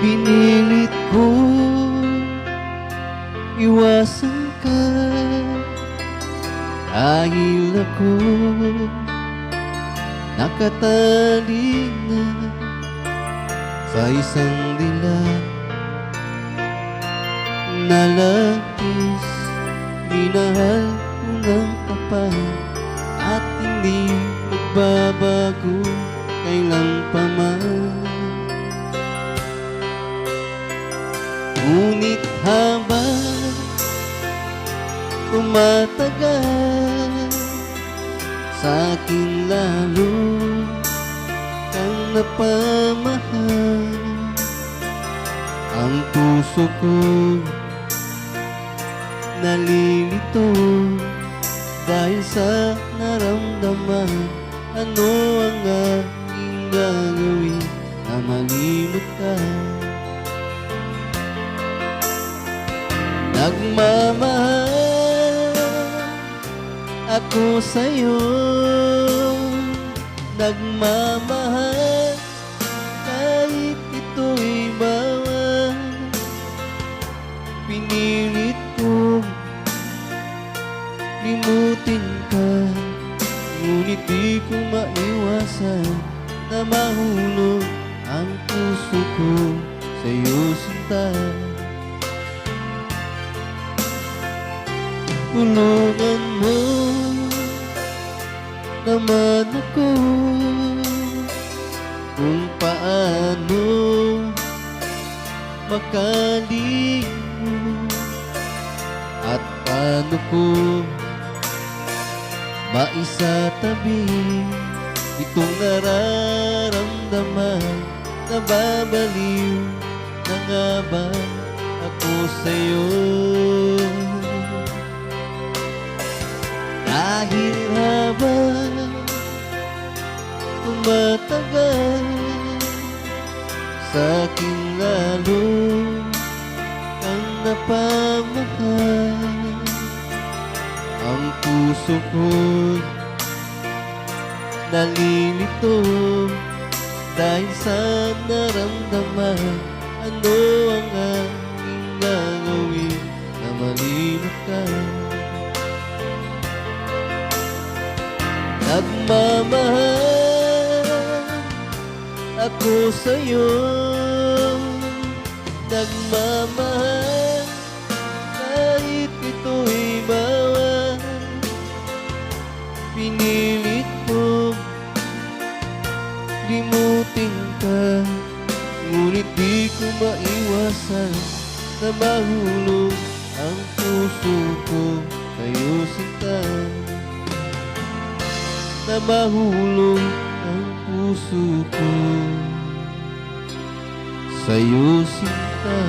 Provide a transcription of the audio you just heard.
Pinilit ko iwasan ka dahil ako nakatali na sa isang dilag na labis. Minahal ko ng tapat at hindi magbabago kailan pa man. Ngunit habang tumatagal, sa'kin lalo kang napamahal. Ang puso ko nalilito dahil sa naramdaman. Ano ang aking gagawin na malimot ka? Nagmamahal ako sa'yo, nagmamahal kahit ito'y bawal. Pinilit ko limutin ka, ngunit di ko maiwasan na mahulog ang puso ko sa'yo, sinta. Tulungan mo naman ako kung paano makalimot at paano ko maisatabi itong nararamdaman. Nababaliw na nga ba ako sa'yo? Dahil habang tumatagal, sa'kin lalo ang napamahal. Ang puso ko nalilito dahil sa naramdaman. Ano ang aking gagawin na malimot ka? Nagmamahal ako sa'yo, nagmamahal kahit ito'y bawal. Pinilit ko limutin ka, ngunit di ko maiwasan na mahulog ang puso ko sa'yo, sinta. Na mahulog ang puso ko sa'yo, sinta.